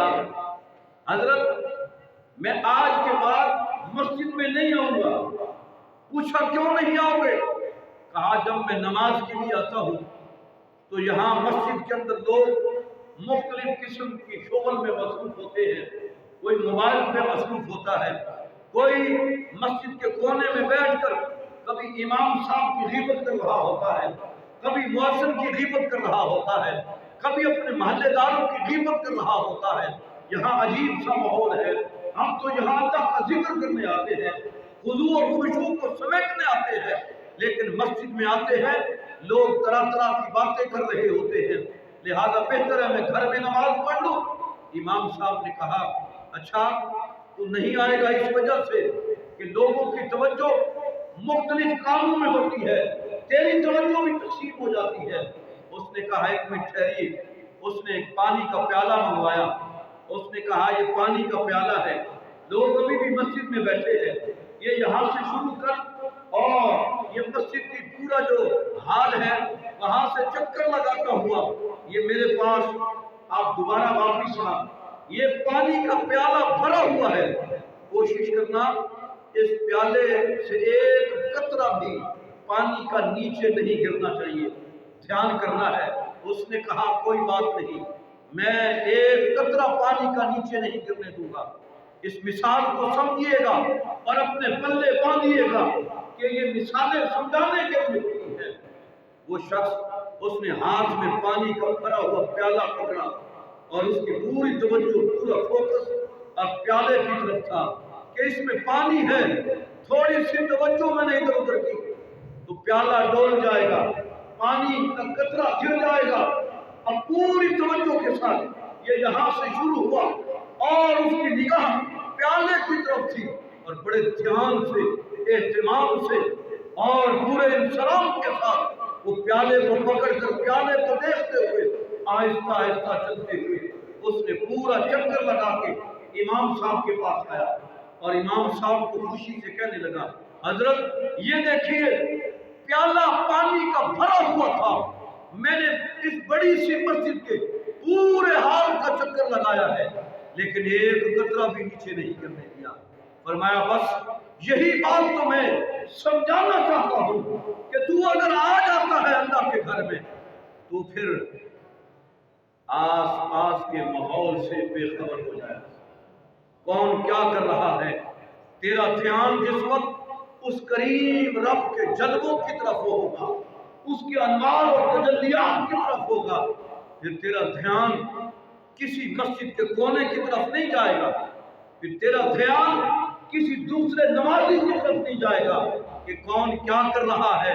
کہا حضرت میں آج کے بعد مسجد میں نہیں آؤں گا۔ پوچھا کیوں نہیں آؤ گے؟ کہا جب میں نماز کے لیے آتا ہوں تو یہاں مسجد کے اندر لوگ مختلف قسم کی شغل میں مصروف ہوتے ہیں، کوئی موبائل پہ مصروف ہوتا ہے، کوئی مسجد کے کونے میں بیٹھ کر کبھی امام صاحب کی غیبت کر رہا ہوتا ہے، کبھی مؤذن کی غیبت کر رہا ہوتا ہے، کبھی اپنے محلے داروں کی غیبت کر رہا ہوتا ہے۔ یہاں عجیب سا ماحول ہے۔ ہم تو یہاں اللہ کا ذکر کرنے آتے ہیں، خضوع اور خشوع کو سمیٹنے آتے ہیں، لیکن مسجد میں آتے ہیں لوگ طرح طرح کی باتیں کر رہے ہوتے ہیں، لہذا بہتر ہے میں گھر میں نماز پڑھ لوں۔ امام صاحب نے کہا اچھا تو نہیں آئے گا اس وجہ سے کہ لوگوں کی توجہ مختلف کاموں میں ہوتی ہے، تیری توجہ بھی تقسیم ہو جاتی ہے۔ اس نے کہا ایک منٹ ٹھہریے۔ اس نے ایک پانی کا پیالہ منگوایا، اس نے کہا یہ پانی کا پیالہ ہے، لوگ ابھی بھی مسجد میں بیٹھے ہیں، یہ یہاں سے شروع کر اور یہ مسجد کی پورا جو حال ہے وہاں سے چکر لگاتا ہوا یہ میرے پاس آپ دوبارہ واپس آ، یہ پانی کا پیالہ بھرا ہوا ہے، کوشش کرنا اس پیالے سے ایک قطرہ بھی پانی کا نیچے نہیں گرنا چاہیے، دھیان کرنا ہے۔ اس نے کہا کوئی بات نہیں، میں ایک قطرہ پانی کا نیچے نہیں گرنے دوں گا۔ اس مثال کو سمجھیے گا اور اپنے پلے باندھیے گا کہ یہ مثالیں سمجھانے کے لیے ہوتی ہیں۔ وہ شخص اس نے ہاتھ میں پانی کا بھرا ہوا پیالہ پکڑا اور اس کی پوری توجہ پورا فوکس اب پیالے کی طرف تھا کہ اس میں پانی ہے، تھوڑی سی توجہ میں نے ادھر ادھر کی تو پیالہ ڈول جائے گا، پانی کا قطرہ گر جائے گا۔ اب پوری توجہ کے ساتھ یہ یہاں سے شروع ہوا اور اس کی نگاہ پیالے کی طرف تھی اور بڑے دھیان سے، اہتمام سے اور پورے انصراف کے ساتھ وہ پیالے کو پکڑ کر پیالے کو دیکھتے ہوئے آہستہ آہستہ چلتے ہوئے اس نے پورا چکر لگا کے امام صاحب کے پاس آیا اور امام صاحب کو خوشی سے کہنے لگا حضرت یہ دیکھیے پیالہ پانی کا بھرا ہوا تھا، میں نے اس بڑی سی مسجد کے پورے حال کا چکر لگایا ہے لیکن ایک قطرہ بھی نیچے نہیں کرنے دیا۔ فرمایا بس یہی بات تو میں سمجھانا چاہتا ہوں کہ تو اگر آ جاتا ہے اللہ کے گھر میں تو پھر آس پاس کے ماحول سے بے خبر ہو جائے، کون کیا کر رہا ہے، تیرا دھیان جس وقت اس کریم رب کے جلووں کی طرف ہوگا، اس کے انوار اور تجلیات کی طرف ہوگا، پھر تیرا دھیان کسی مسجد کے کونے کی طرف نہیں جائے گا، پھر تیرا دھیان کسی دوسرے نمازی کی طرف نہیں جائے گا کہ کون کیا کر رہا ہے،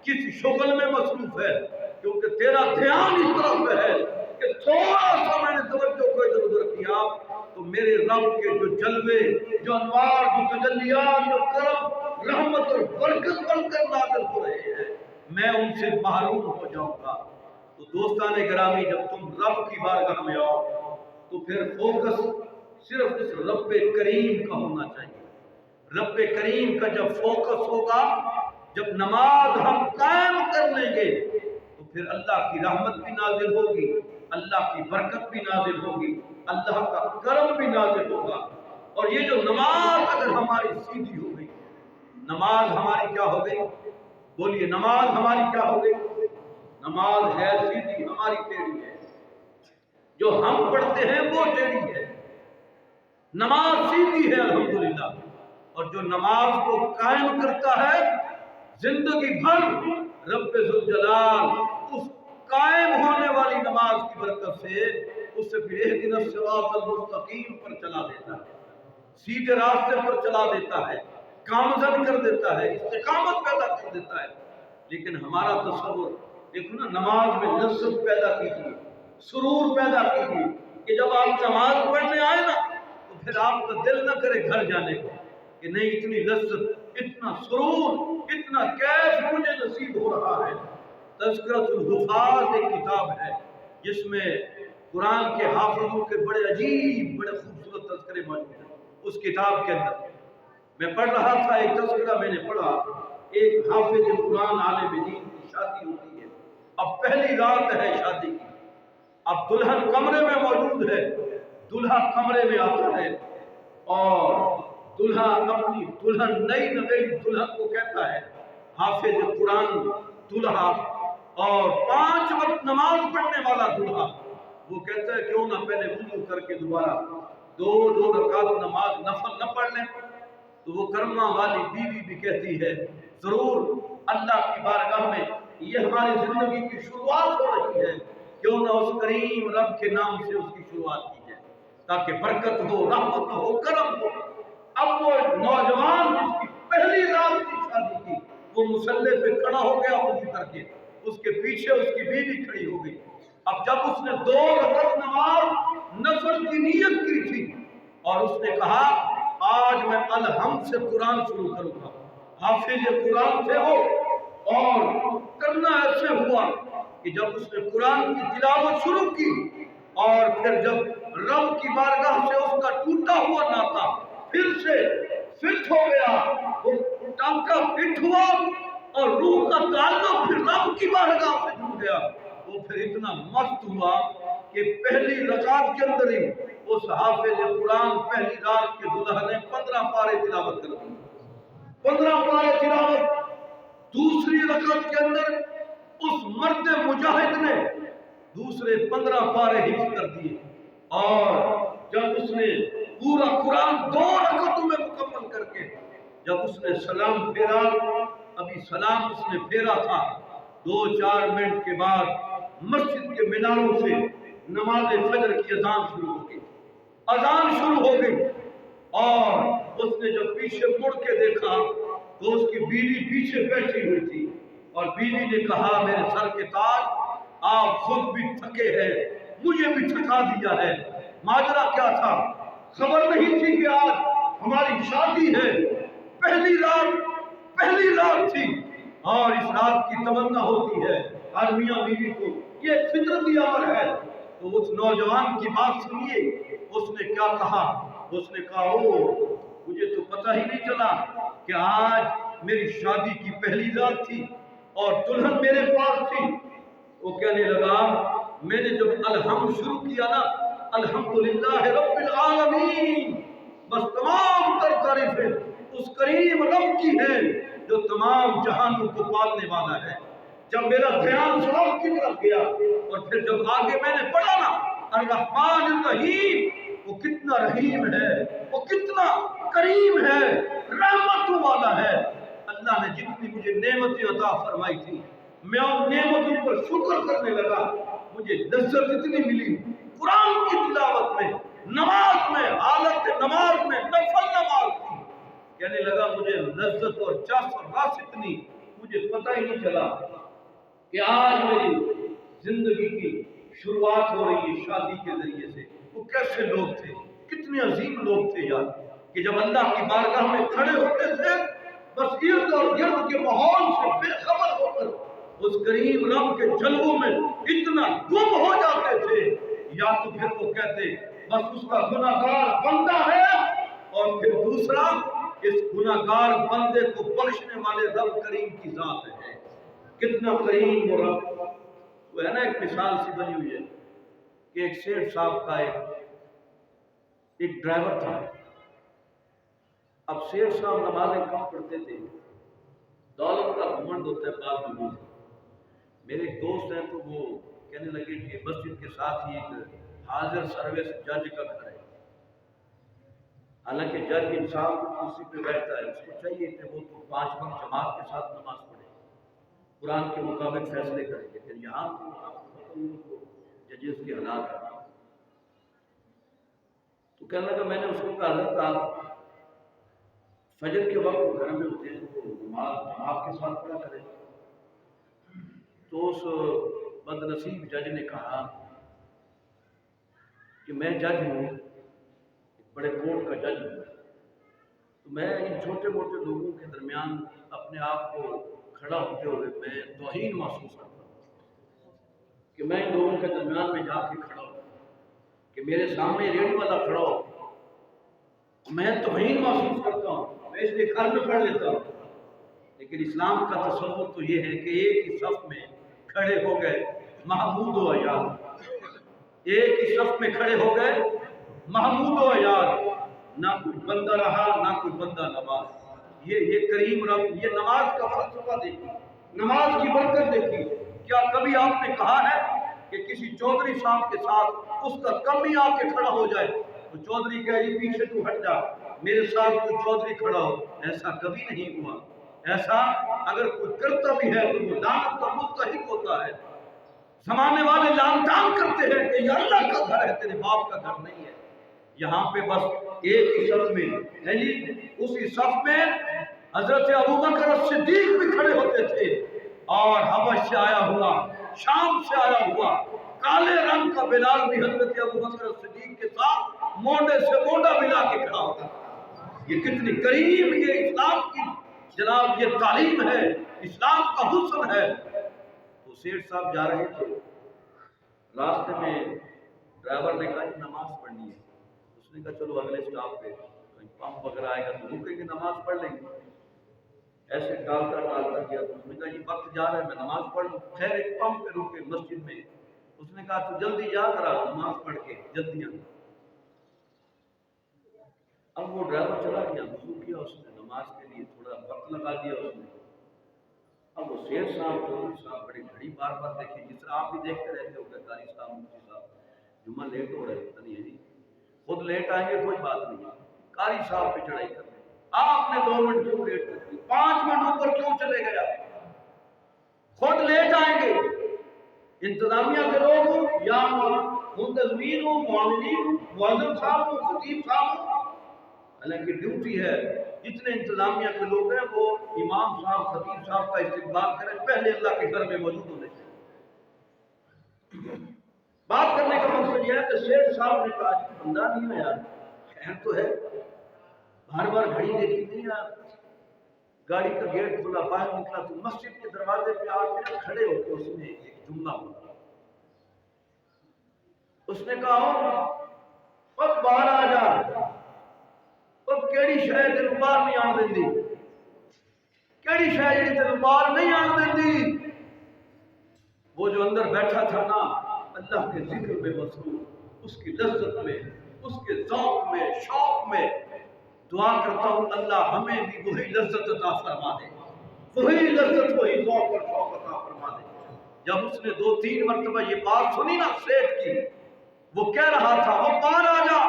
کس شغل میں مصروف ہے، کیونکہ تیرا دھیان اس طرف ہے کہ تھوڑا سا میں نے توجہ کو ادھر ادھر کیا تو میرے رب کے جو جلوے، جو انوار، جو تجلیات، جو کرم، رحمت اور برکت بن کر نازل ہو رہے ہیں میں ان سے محروم ہو جاؤں گا۔ تو دوستان گرامی جب تم رب کی بارگاہ میں آؤ تو پھر فوکس صرف اس رب کریم کا ہونا چاہیے۔ رب کریم کا جب فوکس ہوگا، جب نماز ہم قائم کر لیں گے تو پھر اللہ کی رحمت بھی نازل ہوگی، اللہ کی برکت بھی نازل ہوگی، اللہ کا کرم بھی نازل ہوگا۔ اور یہ جو نماز اگر ہماری سیدھی ہو گئی، نماز ہماری کیا ہو گئی؟ بولیے نماز ہماری کیا ہو گئی؟ نماز ہے سیدھی، ہماری ٹیڑھی ہے، جو ہم پڑھتے ہیں وہ ٹیڑھی ہے، نماز سیدھی ہے الحمدللہ۔ اور جو نماز کو قائم کرتا ہے زندگی بھر رب ذوالجلال اس قائم ہونے والی نماز کی برکت سے اسے پھر اہدنا الصراط المستقیم پر چلا دیتا ہے، سیدھے راستے پر چلا دیتا ہے، گامزن کر دیتا ہے، استقامت پیدا کر دیتا ہے۔ لیکن ہمارا تصور دیکھو نا، نماز میں لذت پیدا کیجیے، سرور پیدا کیجیے کہ جب آپ نماز پڑھنے آئے نا تو پھر آپ کا دل نہ کرے گھر جانے کو کہ نہیں اتنی لذت، اتنا سرور، اتنا کیف مجھے نصیب ہو رہا ہے۔ تذکرۃ الحفاظ ایک کتاب ہے جس میں قرآن کے حافظوں کے بڑے عجیب، بڑے خوبصورت تذکرے موجود ہیں۔ اس کتاب کے اندر میں پڑھ رہا تھا، ایک تذکرہ میں نے پڑھا، ایک حافظ قرآن عالم دین کی شادی ہوتی ہے، اب پہلی رات ہے شادی کی، اب دلہن کمرے میں موجود ہے، दूल्हा कमरे में आता है और दूल्हा अपनी दुल्हन नई नवेली दुल्हन को कहता है, हाफिज कुरान दूल्हा और 5 वक्त नमाज पढ़ने वाला दूल्हा, वो कहता है क्यों ना पहले वुजू करके दोबारा 2 रकात नमाज नफल न पढ़ लें। तो वो कर्मा वाली बीवी भी कहती है जरूर अल्लाह की बारगाह में ये हमारी जिंदगी की शुरुआत हो रही है, क्यों ना उस करीम रब के नाम से उसकी शुरुआत की जाए ताकि बरकत हो, रहमत हो, करम हो। अब वो नौजवान जिसकी पहली रात की शादी की, वो मुसल्ले पे खड़ा हो गया वुजू करके, उसके पीछे उसकी बीवी खड़ी हो गई। अब जब उसने 2 रकात नमाज नफल की नीयत की थी और उसने कहा आज मैं अलहम्द से कुरान शुरू करूंगा, हाफिज कुरान थे वो, और करना ऐसे हुआ कि जब उसने कुरान की तिलावत शुरू की और फिर जब रब की बारगाह से उसका टूटा हुआ नाता फिर से फिट हो गया, वो टांका फिट हुआ और रूह का ताल्लुक फिर रब की बारगाह से जुड़ गया। वो फिर इतना मस्त हुआ कि पहली रकात के अंदर ही उस हाफिज कुरान पहली रात के दुल्हा ने 15 पारे तिलावत कर दी, 15 पारे तिलावत। दूसरी रकात के अंदर उस मर्द मुजाहिद ने दूसरे 15 पारे हिफ्ज कर दिए और जब उसने पूरा कुरान 2 रकातों में मुकम्मल करके जब उसने सलाम फेरा, अभी सलाम उसने फेरा था, 2-4 मिनट के बाद मस्जिद के मीनारों से नमाज फजर की अजान शुरू हो गई, अजान शुरू हो गई। और उसने जब पीछे मुड़ के देखा तो उसकी बीवी पीछे बैठी हुई थी और बीवी ने कहा मेरे सर के ताज, आप खुद भी थके हैं, मुझे भी थका दिया है। माजरा क्या था? खबर नहीं थी कि आज हमारी शादी है, पहली रात थी और इस रात की तमन्ना होती है हर मियां बीवी को, ये फितरती अमर है। तो उस नौजवान की बात सुनिए, उसने क्या कहा? उसने कहा ओ मुझे तो पता ही नहीं चला कि आज मेरी शादी की पहली रात थी और दुल्हन मेरे पास थी। वो कहने लगा मैंने जब अलहम्द शुरू किया ना, अल्हम्दुलिल्लाह रब्बिल आलमीन, बस तमाम तर तारीफें उस करीम रब की है जो तमाम जहानों को पालने वाला है। जब मेरा ध्यान सलाम की तरफ गया और फिर जब आगे मैंने पढ़ा ना अर्रहमान रहीम, वो कितना रहीम है, वो कितना करीम है, रहमतों वाला है। अल्लाह ने जितनी मुझे नेमतें अता फरमाई थी मैं उन नेमतों पर शुक्र करने लगा। मुझे लज्जत इतनी मिली कुरान की तिलावत में, नमाज में, हालत नमाज में, नफल नमाज की। कहने लगा मुझे लज्जत और चास और रास इतनी, मुझे पता ही नहीं चला कि आज मेरी जिंदगी की शुरुआत हो रही है शादी के जरिए से। वो कैसे लोग थे, कितने अजीम लोग थे यार, कि जब अल्लाह की बारगाह में खड़े होते थे बस इर्द और गिर्द के माहौल से बेखबर होकर उस करीम रब के जलवों में इतना गुम हो जाते थे, या तो फिर वो कहते बस उसका गुनाहगार बंदा है, और फिर दूसरा इस गुनाहगार बंदे को बख्शने वाले रब करीम की जात है। कितना करीम वो रब। वो है ना एक मिसाल सी बनी हुई है कि एक सेठ साहब का एक ड्राइवर था। अब सेठ साहब नमाजें कम पढ़ते थे, दौलत का घमंड होता है बाप लोगों से। मेरे एक दोस्त हैं तो वो कहने लगे कि मस्जिद के साथ ही एक हाजिर सर्विस जज का घर है। हालांकि जज इंसान की कुर्सी पे बैठता है, उसको चाहिए कि वो तो 5 वक्त जमात के साथ नमाज पढ़े, कुरान के मुताबिक फैसले करें। लेकिन यहाँ तो जजेस के हालात है। तो कहने लगा, मैंने उसको कहा हज़रत फजर के वक्त घर में होते हैं तो नमाज आपके साथ पढ़ा करें। तो उस बदनसीब जज ने कहा कि मैं जज हूँ, बड़े कोर्ट का जज हूँ, तो मैं इन छोटे मोटे लोगों के दरमियान अपने आप को खड़ा होते हुए मैं तौहीन महसूस करता हूँ कि मैं इन लोगों के दरमियान में जाके खड़ा हूँ, कि मेरे सामने रेडी वाला खड़ा हो, मैं तौहीन महसूस करता हूँ, मैं इसलिए घर में पढ़ लेता हूँ। लेकिन इस्लाम का तसव्वुर तो ये है कि एक ही सफ में खड़े हो गए महमूद व याद, एक ही सफ में खड़े हो गए महमूद हो यार, ना कोई बंदा रहा ना कोई बंदा नमाज। ये करीम रब, ये नमाज का फलसफा देखिए, नमाज की बरकत देखिए। क्या कभी आपने कहा है कि किसी चौधरी साहब के साथ उसका कमी आके खड़ा हो जाए तो चौधरी कहे पीछे तू हट जा, मेरे साथ कोई चौधरी खड़ा हो? ऐसा कभी नहीं हुआ। ऐसा अगर कोई करता भी है तो वो लानत का मुस्तहिक होता है। जमाने वाले लानतान करते हैं कि ये अल्लाह का घर है, तेरे बाप का घर नहीं है। यहाँ पे बस एक ही सफ में है जी, उसी सफ में हजरत अबू बकर सिद्दीक भी खड़े होते थे, और हबश से आया हुआ, शाम से आया हुआ काले रंग का बिलाल भी हजरत अबू बकर सिद्दीक के साथ मोंडे से मोंडा मिला के खड़ा होता। ये कितनी करीम, ये इस्लाम की जनाब ये तालीम है, इस्लाम का हुस्न है। तो सेठ साहब जा रहे थे, रास्ते में ड्राइवर ने कहा नमाज पढ़नी है। उसने कहा चलो अगले स्टॉप पे पंप वगैरह आएगा तो रुकेंगे, नमाज पढ़ लेंगे। ऐसे टालता टालता गया तो उसने कहा ये वक्त जा रहा है, मैं नमाज पढ़ लूँ। खैर एक पंप पे रुके मस्जिद में, उसने कहा तू जल्दी जा करा नमाज पढ़ के जल्दी आ। अब वो ड्राइवर चला गया, वजू किया उसने, नमाज के लिए थोड़ा वक्त लगा दिया उसने। अब वो शेर साहब चौधरी साहब बड़ी घड़ी बार बार देखिए, जिस तरह आप भी देखते रहते हो कारी साहब मुफ्ती साहब जुम्मा लेट हो रहे पता नहीं है जी, खुद लेट आएंगे कोई बात नहीं, कारी साहब पे चढ़ाई कर आपने 2 मिनट क्यों लेट कर दी, 5 मिनट ऊपर क्यों चले गया, खुद लेट आएंगे। इंतजामिया के लोग हो या मुंतजमीन हो, मुआविनीन हो, मुअज्जिन साहब हो, खतीब साहब हो, हालांकि ड्यूटी है। जितने इंतजामिया के लोग हैं वो इमाम साहब खतीब साहब का इस्तेमाल करें, पहले अल्लाह के घर में मौजूद होने चाहिए। बात करने का मकसद यह है कि शेख साहब ने कहा बंदा नहीं है यार, खैर तो है, बार बार घड़ी देखी नहीं यार, गाड़ी का गेट खुला, बाहर निकला तो मस्जिद के दरवाजे पे आके खड़े होकर उसने एक जुमला बोला। उसने कहा अब बाहर आ जा, अब केड़ी शायद तेन बाहर नहीं आन देंदी, केड़ी शायद तेन बाहर नहीं आन देंदी। वो जो अंदर बैठा था ना, अल्लाह के जिक्र में मसरूफ, उसकी लज्जत में, उसके ज़ौक़ में, शौक़ में, दुआ करता हूँ अल्लाह हमें भी वही लज्जत अता फरमा दे, वही लज्जत, वही ज़ौक़ और शौक़ अता फरमा दे। जब उसने 2-3 मरतबा ये बात सुनी ना सेठ की, वो कह रहा था वो बाहर आ जा,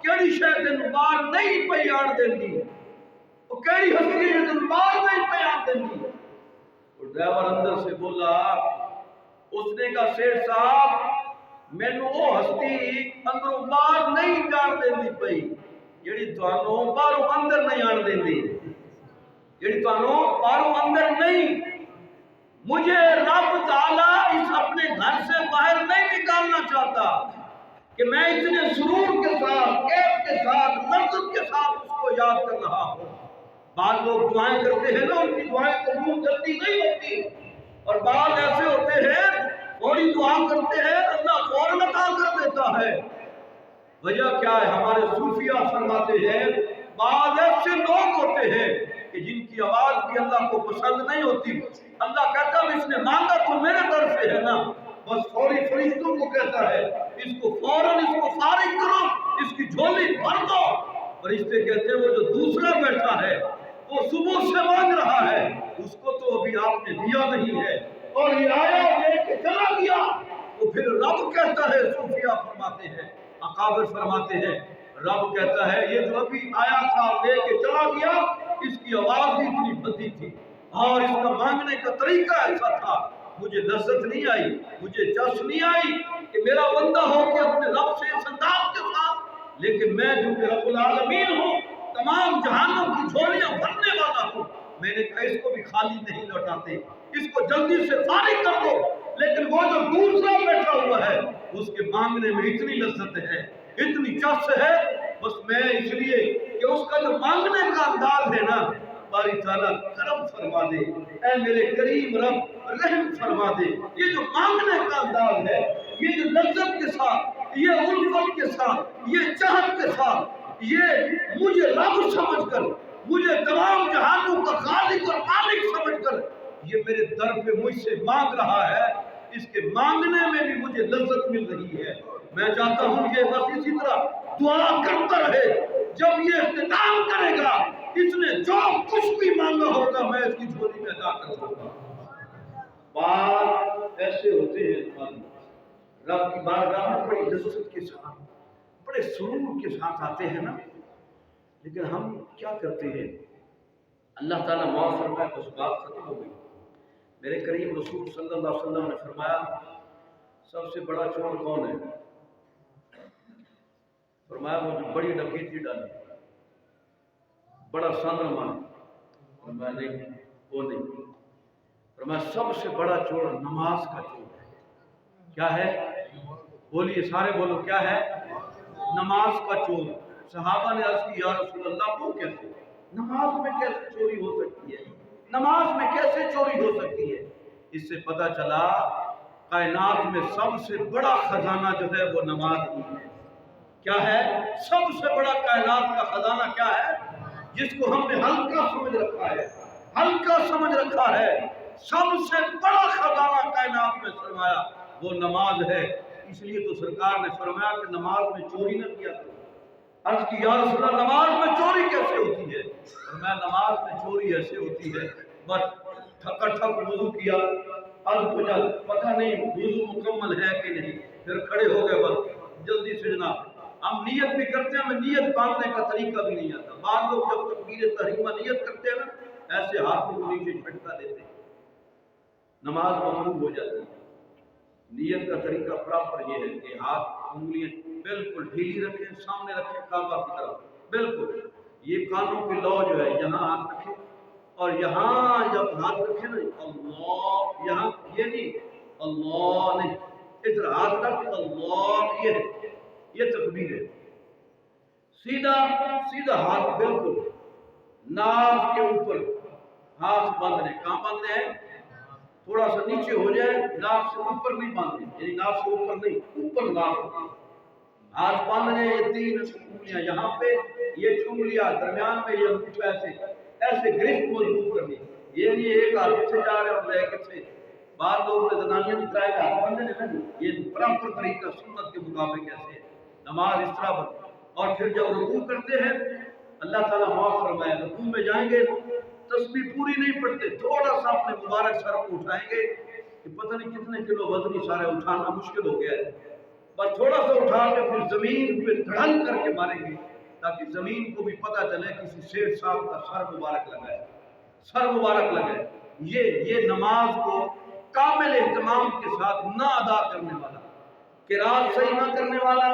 केड़ी शायद तेन बाहर नहीं पई आन देंदी, वो केड़ी हस्ती तेन बाहर नहीं पई आन देंदी। तो ड्राइवर अंदर से बोला, उसने कहा सेठ साहब मैनू वो हस्ती अंदरों बाहर नहीं जान देंदी पई जेड़ी तुहानू बाहरों अंदर नहीं आन देंदी, जेड़ी तुहानू बाहरों अंदर नहीं, मुझे रब ताला इस अपने घर से बाहर नहीं निकालना चाहता कि मैं इतने सुरूर के साथ, कैफ के साथ, लज्जत के साथ उसको याद कर रहा हूँ। बाद लोग दुआएं करते हैं ना, उनकी दुआएं कबूल जल्दी नहीं होती, और बाद ऐसे होते हैं थोड़ी दुआ करते हैं अल्लाह फौरन अता कर देता है। वजह क्या है? हमारे सूफिया फरमाते हैं बाद ऐसे लोग होते हैं कि जिनकी आवाज भी अल्लाह को पसंद नहीं होती, अल्लाह कहता है इसने मांगा तो मेरे दर से है ना, बस फौरी फरिश्तों को कहता है इसको फौरन इसको फारिग करो, इसकी झोली भर दो। फरिश्ते कहते हैं वो जो दूसरा बैठा है वो सुबह से मांग रहा है, उसको तो अभी आपने दिया नहीं है, और ये आया लेके चला गया। तो फिर रब कहता है, सूफिया फरमाते हैं, अकाबिर फरमाते हैं, रब कहता है ये जो अभी आया था लेके चला गया, इसकी आवाज ही इतनी भद्दी थी और इसका मांगने का तरीका ऐसा था, मुझे लज्जत नहीं आई, मुझे जश नहीं आई कि मेरा बंदा हो कि अपने रब से इस अंदाज के साथ, लेकिन मैं जो कि रब्बुल आलमीन हूँ, तमाम जहानों की झोलियां भरने वाला हूँ, मैंने कहा इसको भी खाली नहीं लौटाते, इसको जल्दी से फारिग कर दो। लेकिन वो जो दूसरा बैठा हुआ है उसके मांगने में इतनी लज्जत है, इतनी चस है, बस मैं इसलिए कि उसका जो मांगने का अंदाज है ना, बारी ताला करम फरमा दे, ऐ मेरे करीम रब रहम फरमा दे। ये जो मांगने का अंदाज है, ये जो लज्जत के साथ, ये उल्फत के साथ, ये चाहत के साथ, ये मुझे रब समझकर, मुझे तमाम जहानों का खालिक और मालिक समझकर ये मेरे दर पे मुझसे मांग रहा है, इसके मांगने में भी मुझे लज्जत मिल रही है। मैं चाहता हूँ ये बस इसी तरह दुआ करता रहे, जब ये इस्तेमाल करेगा इसने जो कुछ भी मांगा होगा मैं इसकी झोली में अदा कर दूंगा। बात ऐसे होते हैं, रब की बारगाह में बड़ी लज्जत के साथ, बड़े सुरूर के साथ आते हैं ना, लेकिन हम क्या करते हैं? अल्लाह ताला माफ फरमाए, उस बात खत्म हो गई। मेरे करीम रसूल सल्लल्लाहु अलैहि वसल्लम ने फरमाया, सबसे बड़ा चोर कौन है? फरमाया वो जो बड़ी डकैती डाली, बड़ा सांद्रमा। फरमाया नहीं, वो नहीं। फरमाया सबसे बड़ा चोर नमाज का चोर है। क्या है? बोलिए, सारे बोलो, क्या है? नमाज का चोर। सहाबा ने अर्ज की, या रसूल अल्लाह, वो कैसे? नमाज में कैसे चोरी हो सकती है? नमाज में कैसे चोरी हो सकती है? इससे पता चला कायनात में सबसे बड़ा खजाना जो है वो नमाज ही है। क्या है? सबसे बड़ा कायनात का खजाना क्या है? जिसको हमने हल्का समझ रखा है, हल्का समझ रखा है। सबसे बड़ा खजाना कायनात में फरमाया वो नमाज है। इसलिए तो सरकार ने फरमाया कि नमाज में चोरी न किया करो। अर्ज की, या रसूल अल्लाह, नमाज में चोरी कैसे होती है? फरमाया नमाज में चोरी ऐसे होती है, बस ठक वुजू किया, अर्ज पूछा, पता नहीं वुजू मुकम्मल है कि नहीं, फिर खड़े हो गए, बस जल्दी से जनाब। हम नियत भी करते हैं, हमें नियत बांधने का तरीका भी नहीं आता। बाद लोग जब तकबीर तहरीमा नियत करते हैं ना, ऐसे हाथों को नीचे झटका देते हैं, नमाज ममरूफ हो जाती है। नियत का तरीका प्रॉपर ये है कि हाथ उंगलियां बिल्कुल ढीली रखें, सामने रखें काबा की तरफ, बिल्कुल। ये कानों की लौ जो है, यहाँ हाथ रखें और यहाँ जब हाथ रखें ना, अल्लाह, यहाँ ये नहीं, अल्लाह नहीं, इधर हाथ रख, अल्लाह, ये तकबीर है। सीधा सीधा हाथ बिल्कुल नाक के ऊपर हाथ बांधने। कहाँ बांधने हैं? थोड़ा सा नीचे हो जाए, नाक से ऊपर नहीं बांधने, यानी नाक से ऊपर नहीं, ऊपर नाक। हाथ बांधने, ये 3 उंगलियां यहाँ पे, ये उंगलियां दरमियान में, ये अंगूठा ऐसे ग्रिप मजबूत करनी। ये नहीं एक हाथ से जा रहे और लेके से बाद लोग जनानियां भी ट्राई हाथ बांधने नहीं, ये प्रॉपर तरीका सुन्नत के मुताबिक ऐसे नमाज इस तरह बन। और फिर जब रुकू करते हैं, अल्लाह ताला माफ फरमाए, रुकू में जाएंगे तस्बीह पूरी नहीं पढ़ते, थोड़ा सा अपने मुबारक सर को उठाएंगे कि पता नहीं कितने किलो वजनी सारे उठाना मुश्किल हो गया है, बस थोड़ा सा उठा के फिर जमीन पे धड़न करके मारेंगे ताकि जमीन को भी पता चले किसी शेर साहब का सर मुबारक लगा है, सर मुबारक लगा है। ये नमाज को कामिल इहतमाम के साथ ना अदा करने वाला, किरात सही ना करने वाला,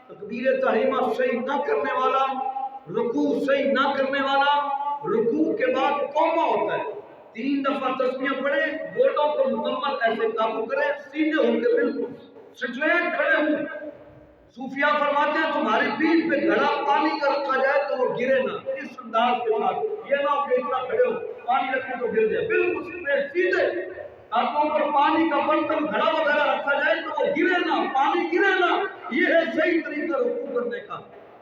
तकबीर तहरीमा सही ना करने वाला, रुकू सही ना करने वाला, रुकू के बाद कौमा होता है, 3 दफा तस्बीह पढ़े, गोडों को मुकम्मल ऐसे काबू करें, सीधे होकर बिल्कुल स्ट्रेट खड़े हों। सूफिया फरमाते हैं तुम्हारी पीठ पे घड़ा पानी का रखा जाए तो वो गिरे ना, इस अंदाज के साथ, ये ना कि इतना खड़े हो पानी रखे तो गिर जाए, बिल्कुल स्ट्रेट सीधे। हाथों पर पानी का बर्तन घड़ा वगैरह रखा जाए तो वो गिरे ना, पानी गिरे ना। ये है सही तरीका रुकू करने का।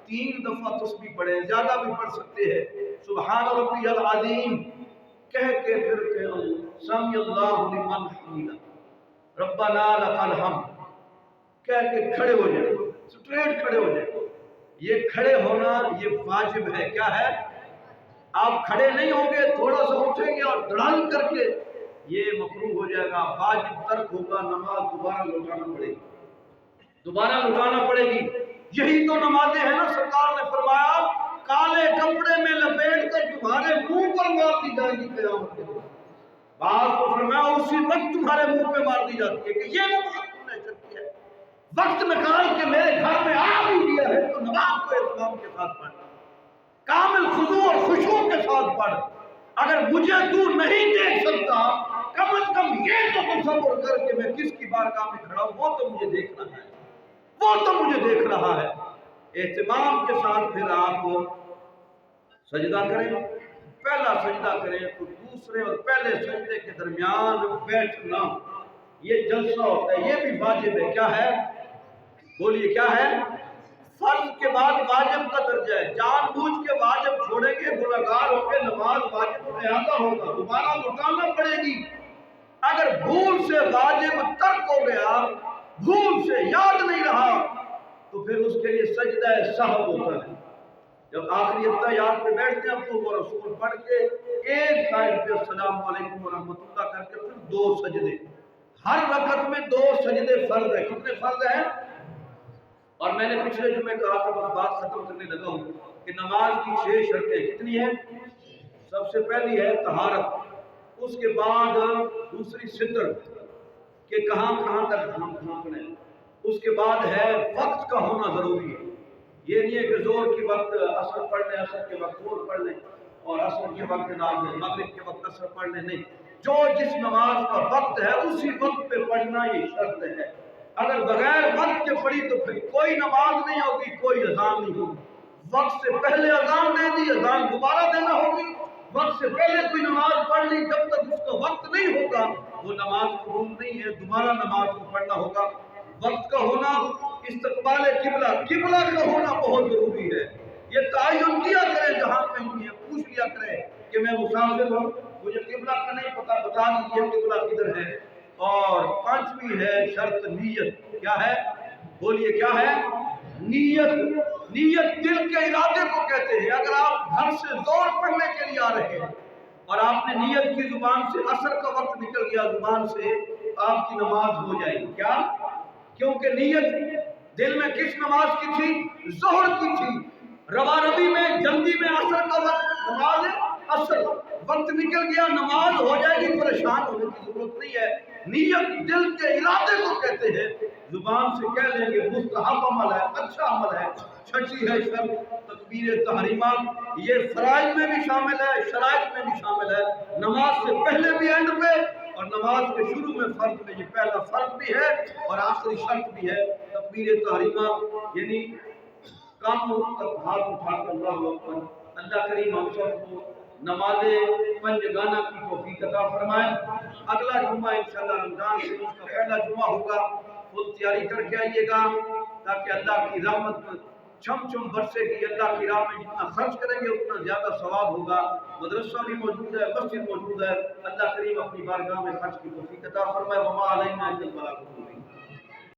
3 दफा तस्बीह पढ़े, ज्यादा भी पढ़ सकते हैं, सुभान रब्बियल अज़ीम कह के फिर के समी अल्लाहु लिमन हमीदा, रब्बना लकल हम्द कह के खड़े हो जाए, स्ट्रेट खड़े हो जाए। ये खड़े होना ये वाजिब है। क्या है? आप खड़े नहीं होंगे, थोड़ा सा उठेंगे और धड़ाल करके, ये मकरूह हो जाएगा, वाजिब तर्क होगा, नमाज दोबारा लौटाना पड़ेगी, दोबारा लौटाना पड़ेगी। यही तो नमाजें हैं ना। सरकार ने फरमाया काले कपड़े में लपेट कर तुम्हारे मुंह पर मार दी जाएगी क़यामत के दिन। बात तो फरमाया उसी वक्त तुम्हारे मुंह पे मार दी जाती है कि ये नमाज तुमने किया है, वक्त निकाल के मेरे घर में आ भी दिया है तो नमाज को एहतमाम के साथ पढ़, कामिल खुशू और खुशू के साथ पढ़। अगर मुझे तू नहीं देख सकता, कम से कम ये तो तसव्वुर कर के मैं किसकी बारगाह में खड़ा हूं, वो तो मुझे देखना है, वो तो मुझे देख रहा है। एहतमाम के साथ फिर आप सजदा करें, पहला सजदा करें तो दूसरे और पहले सजदे के दरमियान बैठना, ये जलसा होता है, ये भी वाजिब है। क्या है? बोलिए क्या है? फर्ज के बाद वाजिब का दर्जा है। जानबूझ के वाजिब छोड़ेंगे गुनहगार होंगे, नमाज वाजिब में आधा होगा, दोबारा लौटाना पड़ेगी। अगर भूल से वाजिब तर्क हो गया, भूल से याद नहीं रहा, तो फिर उसके लिए सजदा सहव होता है। जब आखिरी अत्तहियात पे बैठते हैं तो वो रसूल पढ़ के एक साइड पे अस्सलाम वालेकुम व रहमतुल्लाह करके फिर दो सजदे। हर रकत में दो सजदे फर्ज है। कितने फर्ज हैं? और मैंने पिछले जुमे कहा था, बस बात खत्म करने लगा हूँ, कि नमाज की 6 शर्तें कितनी है? सबसे पहली है तहारत, उसके बाद दूसरी सितर कि कहाँ कहाँ तक ढांकना है, उसके बाद है वक्त का होना जरूरी है। ये नहीं है कि जोर के वक्त असर पढ़ लें, असर के वक्त जोर पढ़ लें और असर के वक्त मगरिब के वक्त असर पढ़ लें, नहीं। जो जिस नमाज का वक्त है उसी वक्त पे पढ़ना ये शर्त है। अगर बगैर वक्त के पढ़ी तो फिर कोई नमाज नहीं होगी, कोई अजान नहीं होगी। वक्त से पहले अजान दे दी, अजान दोबारा देना होगी। वक्त से पहले कोई नमाज पढ़ ली, जब तक उसका वक्त नहीं होगा वो नमाज कबूल नहीं है, दोबारा नमाज को पढ़ना होगा। वक्त का होना, इस्तकबाल किबला, किबला का होना बहुत जरूरी है। ये तयन किया करें, जहाँ कहीं भी पूछ लिया करें कि मैं मुसाफिर हूँ, मुझे किबला का नहीं पता, बता दीजिए किबला किधर है। और 5वीं है शर्त नीयत। क्या है? बोलिए क्या है? नीयत। नीयत दिल के इरादे को कहते हैं। अगर आप घर से जोर पढ़ने के लिए आ रहे हैं और आपने नीयत की, जुबान से असर का वक्त निकल गया जुबान से, आपकी नमाज हो जाएगी। क्या? क्योंकि नीयत दिल में किस नमाज की थी? जोहर की थी। रवा रवी में, जल्दी में असर का वक्त, नमाज असर वक्त निकल गया, नमाज हो जाएगी, परेशान होने की जरूरत नहीं है। नीयत दिल के इरादे को कहते हैं। जुबान से कह लेंगे मुस्तहब अमल है, अच्छा अमल है। 6ठी है शर्त तकबीर तहरीमा। ये फराइज में भी शामिल है, शराइत में भी शामिल है। नमाज से पहले भी एंड पे और नमाज के शुरू में फर्ज में, ये पहला फर्ज भी है और आखिरी शर्त भी है तकबीर तहरीमा। यानी काम तक हाथ उठाकर अल्लाहु अकबर। अल्लाह करीम हम सबको नमाज़े पंजगाना की तौफीक अता फरमाए। अगला जुम्मा इंशाअल्लाह रमजान से उसका पहला जुम्मा होगा, फुल तैयारी करके आइएगा ताकि अल्लाह की रहमत छम छम बरसेगी। अल्लाह की राह में जितना खर्च करेंगे उतना ज्यादा सवाब होगा। मदरसा भी मौजूद है, मस्जिद मौजूद है। अल्लाह करीम अपनी बारगाह में खर्च की तौफीक अता फरमाए। वमा अलैना इल्लल बलाग।